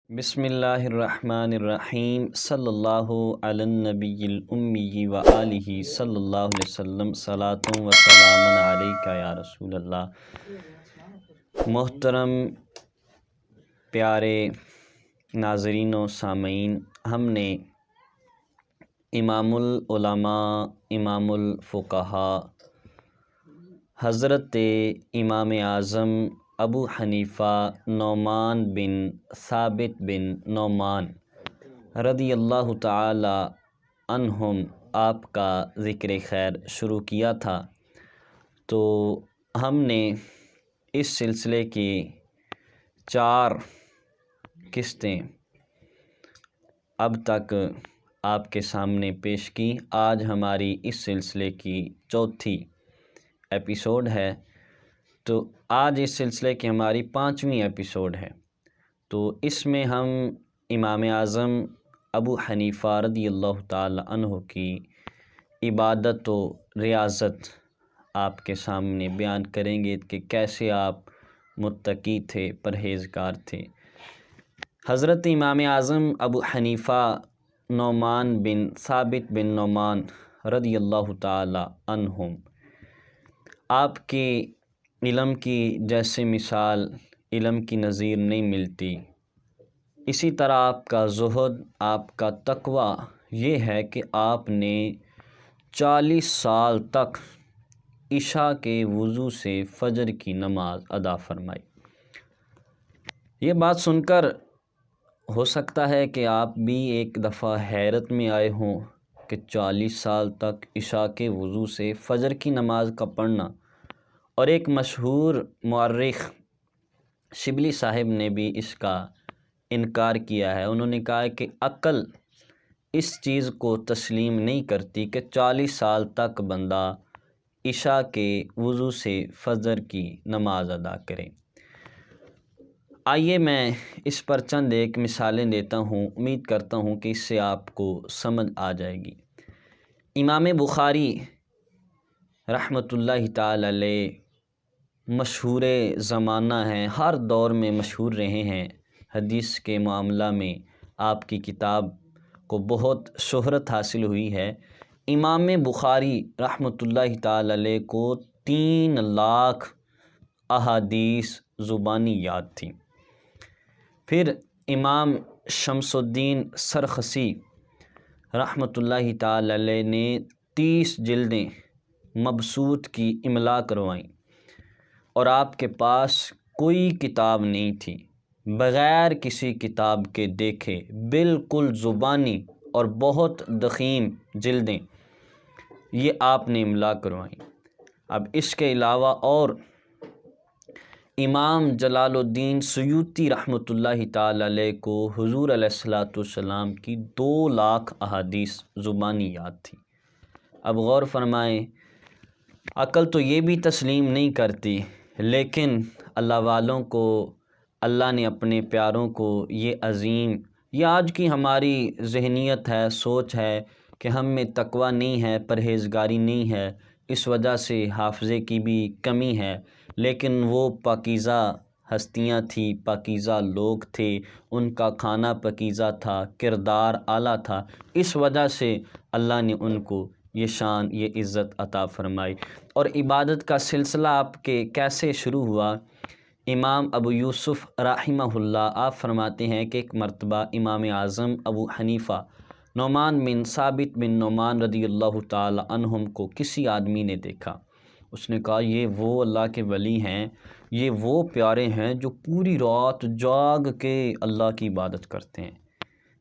بسم اللہ الرحمن الرحیم صلی اللہ علی النبی الامی وآلہ صلی اللہ علیہ وسلم صلاۃ و سلام علیک یا رسول اللہ۔ محترم پیارے ناظرین و سامعین، ہم نے امام العلماء امام الفقہاء حضرت امام اعظم ابو حنیفہ نعمان بن ثابت بن نعمان رضی اللہ تعالی عنہم آپ کا ذکر خیر شروع کیا تھا، تو ہم نے اس سلسلے کی 4 قسطیں اب تک آپ کے سامنے پیش کی۔ آج ہماری اس سلسلے کی 4تھی ایپیسوڈ ہے، تو آج اس سلسلے کی ہماری 5ویں ایپیسوڈ ہے۔ تو اس میں ہم امام اعظم ابو حنیفہ رضی اللہ تعالی عنہ کی عبادت و ریاضت آپ کے سامنے بیان کریں گے کہ کیسے آپ متقی تھے، پرہیزگار تھے۔ حضرت امام اعظم ابو حنیفہ نعمان بن ثابت بن نعمان رضی اللہ تعالی عنہم، آپ کے علم کی جیسے مثال علم کی نظیر نہیں ملتی، اسی طرح آپ کا زہد، آپ کا تقوی یہ ہے کہ آپ نے 40 سال تک عشاء کے وضو سے فجر کی نماز ادا فرمائی۔ یہ بات سن کر ہو سکتا ہے کہ آپ بھی ایک دفعہ حیرت میں آئے ہوں کہ 40 سال تک عشاء کے وضو سے فجر کی نماز کا پڑھنا، اور ایک مشہور مورخ شبلی صاحب نے بھی اس کا انکار کیا ہے۔ انہوں نے کہا ہے کہ عقل اس چیز کو تسلیم نہیں کرتی کہ 40 سال تک بندہ عشاء کے وضو سے فجر کی نماز ادا کرے۔ آئیے میں اس پر چند ایک مثالیں دیتا ہوں، امید کرتا ہوں کہ اس سے آپ کو سمجھ آ جائے گی۔ امام بخاری رحمۃ اللہ تعالی علیہ مشہور زمانہ ہیں، ہر دور میں مشہور رہے ہیں۔ حدیث کے معاملہ میں آپ کی کتاب کو بہت شہرت حاصل ہوئی ہے۔ امام بخاری رحمۃ اللہ تعالی علیہ کو 3 لاکھ احادیث زبانی یاد تھیں۔ پھر امام شمس الدین سرخسی رحمۃ اللہ تعالی علیہ نے 30 جلدیں مبسوط کی املا کروائیں، اور آپ کے پاس کوئی کتاب نہیں تھی، بغیر کسی کتاب کے دیکھے بالکل زبانی اور بہت ضخیم جلدیں یہ آپ نے املا کروائیں۔ اب اس کے علاوہ اور امام جلال الدین سیوطی رحمۃ اللہ تعالی علیہ کو حضور علیہ الصلوۃ والسلام کی 2 لاکھ احادیث زبانی یاد تھی۔ اب غور فرمائیں، عقل تو یہ بھی تسلیم نہیں کرتی، لیکن اللہ والوں کو اللہ نے اپنے پیاروں کو یہ عظیم، یہ آج کی ہماری ذہنیت ہے، سوچ ہے کہ ہم میں تقوی نہیں ہے، پرہیزگاری نہیں ہے، اس وجہ سے حافظے کی بھی کمی ہے، لیکن وہ پاکیزہ ہستیاں تھیں، پاکیزہ لوگ تھے، ان کا کھانا پاکیزہ تھا، کردار اعلیٰ تھا، اس وجہ سے اللہ نے ان کو یہ شان، یہ عزت عطا فرمائی۔ اور عبادت کا سلسلہ آپ کے کیسے شروع ہوا؟ امام ابو یوسف رحمہ اللہ آپ فرماتے ہیں کہ ایک مرتبہ امام اعظم ابو حنیفہ نعمان بن ثابت بن نعمان رضی اللہ تعالی عنہم کو کسی آدمی نے دیکھا۔ اس نے کہا یہ وہ اللہ کے ولی ہیں، یہ وہ پیارے ہیں جو پوری رات جاگ کے اللہ کی عبادت کرتے ہیں۔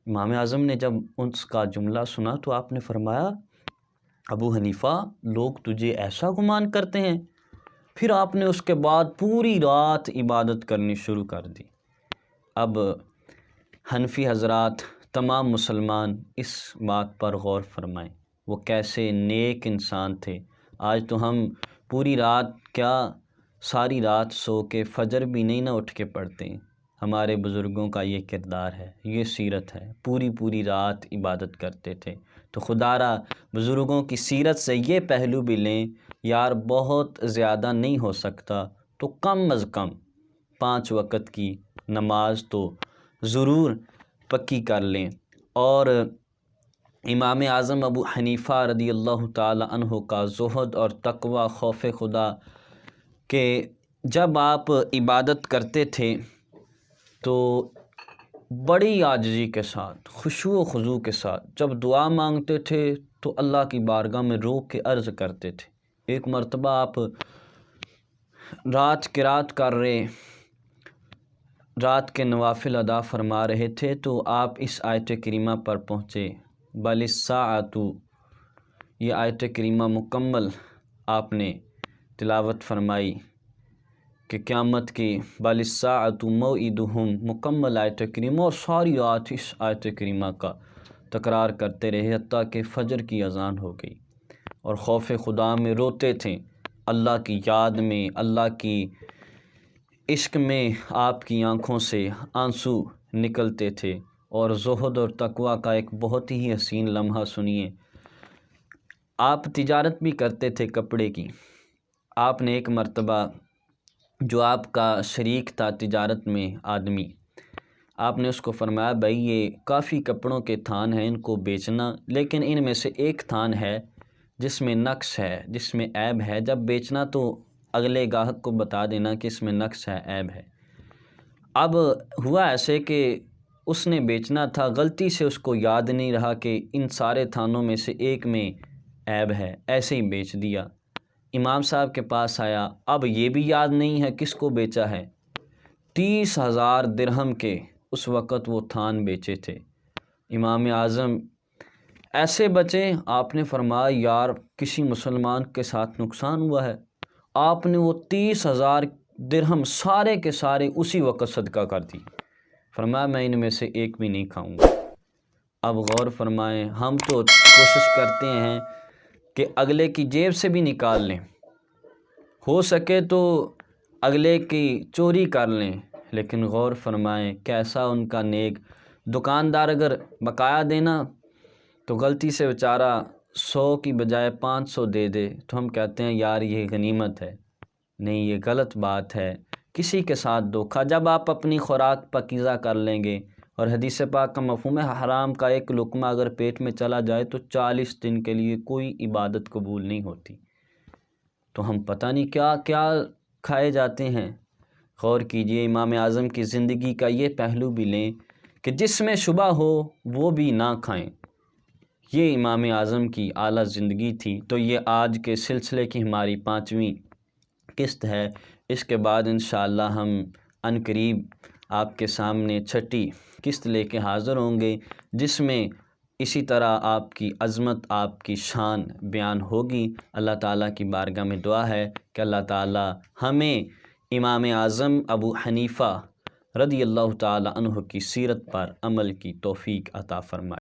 امام اعظم نے جب اس کا جملہ سنا تو آپ نے فرمایا ابو حنیفہ، لوگ تجھے ایسا گمان کرتے ہیں؟ پھر آپ نے اس کے بعد پوری رات عبادت کرنی شروع کر دی۔ اب حنفی حضرات، تمام مسلمان اس بات پر غور فرمائیں، وہ کیسے نیک انسان تھے۔ آج تو ہم پوری رات کیا، ساری رات سو کے فجر بھی نہیں نہ اٹھ کے پڑھتے ہیں۔ ہمارے بزرگوں کا یہ کردار ہے، یہ سیرت ہے، پوری رات عبادت کرتے تھے۔ تو خدا را بزرگوں کی سیرت سے یہ پہلو بھی لیں، یار بہت زیادہ نہیں ہو سکتا تو کم از کم 5 وقت کی نماز تو ضرور پکی کر لیں۔ اور امام اعظم ابو حنیفہ رضی اللہ تعالی عنہ کا زہد اور تقوی، خوف خدا کہ جب آپ عبادت کرتے تھے تو بڑی عاجزی کے ساتھ، خشوع و خضوع کے ساتھ جب دعا مانگتے تھے تو اللہ کی بارگاہ میں رو کے عرض کرتے تھے۔ ایک مرتبہ آپ رات کر رہے، رات کے نوافل ادا فرما رہے تھے تو آپ اس آیت کریمہ پر پہنچے، بل الساعۃ، یہ آیت کریمہ مکمل آپ نے تلاوت فرمائی کہ قیامت کی بل الساعۃ موعدہم، مکمل آیت کریمہ، اور ساری رات اس آیت کریمہ کا تکرار کرتے رہے حتیٰ کہ فجر کی اذان ہو گئی، اور خوف خدا میں روتے تھے، اللہ کی یاد میں، اللہ کی عشق میں آپ کی آنکھوں سے آنسو نکلتے تھے۔ اور زہد اور تقوی کا ایک بہت ہی حسین لمحہ سنیے۔ آپ تجارت بھی کرتے تھے کپڑے کی۔ آپ نے ایک مرتبہ جو آپ کا شریک تھا تجارت میں آدمی، آپ نے اس کو فرمایا بھائی یہ کافی کپڑوں کے تھان ہیں، ان کو بیچنا، لیکن ان میں سے ایک تھان ہے جس میں نقص ہے، جس میں عیب ہے، جب بیچنا تو اگلے گاہک کو بتا دینا کہ اس میں نقص ہے، عیب ہے۔ اب ہوا ایسے کہ اس نے بیچنا تھا، غلطی سے اس کو یاد نہیں رہا کہ ان سارے تھانوں میں سے ایک میں عیب ہے، ایسے ہی بیچ دیا۔ امام صاحب کے پاس آیا، اب یہ بھی یاد نہیں ہے کس کو بیچا ہے۔ 30,000 درہم کے اس وقت وہ تھان بیچے تھے۔ امام اعظم ایسے بچے، آپ نے فرمایا یار کسی مسلمان کے ساتھ نقصان ہوا ہے۔ آپ نے وہ 30,000 درہم سارے کے سارے اسی وقت صدقہ کر دی۔ فرمایا میں ان میں سے ایک بھی نہیں کھاؤں گا۔ اب غور فرمائیں، ہم تو کوشش کرتے ہیں کہ اگلے کی جیب سے بھی نکال لیں، ہو سکے تو اگلے کی چوری کر لیں، لیکن غور فرمائیں کیسا ان کا نیک دکاندار اگر بقایا دینا تو غلطی سے بیچارہ 100 کی بجائے 500 دے دے تو ہم کہتے ہیں یار یہ غنیمت ہے۔ نہیں، یہ غلط بات ہے، کسی کے ساتھ دھوکہ۔ جب آپ اپنی خوراک پاکیزہ کر لیں گے، اور حدیث پاک کا مفہوم ہے حرام کا ایک لقمہ اگر پیٹ میں چلا جائے تو 40 دن کے لیے کوئی عبادت قبول نہیں ہوتی۔ تو ہم پتہ نہیں کیا کیا کھائے جاتے ہیں۔ غور کیجئے، امام اعظم کی زندگی کا یہ پہلو بھی لیں کہ جس میں شبہ ہو وہ بھی نہ کھائیں۔ یہ امام اعظم کی اعلیٰ زندگی تھی۔ تو یہ آج کے سلسلے کی ہماری 5ویں قسط ہے۔ اس کے بعد انشاءاللہ ہم عنقریب آپ کے سامنے 6ٹھی قسط لے کے حاضر ہوں گے، جس میں اسی طرح آپ کی عظمت، آپ کی شان بیان ہوگی۔ اللہ تعالیٰ کی بارگاہ میں دعا ہے کہ اللہ تعالیٰ ہمیں امام اعظم ابو حنیفہ رضی اللہ تعالیٰ عنہ کی سیرت پر عمل کی توفیق عطا فرمائے۔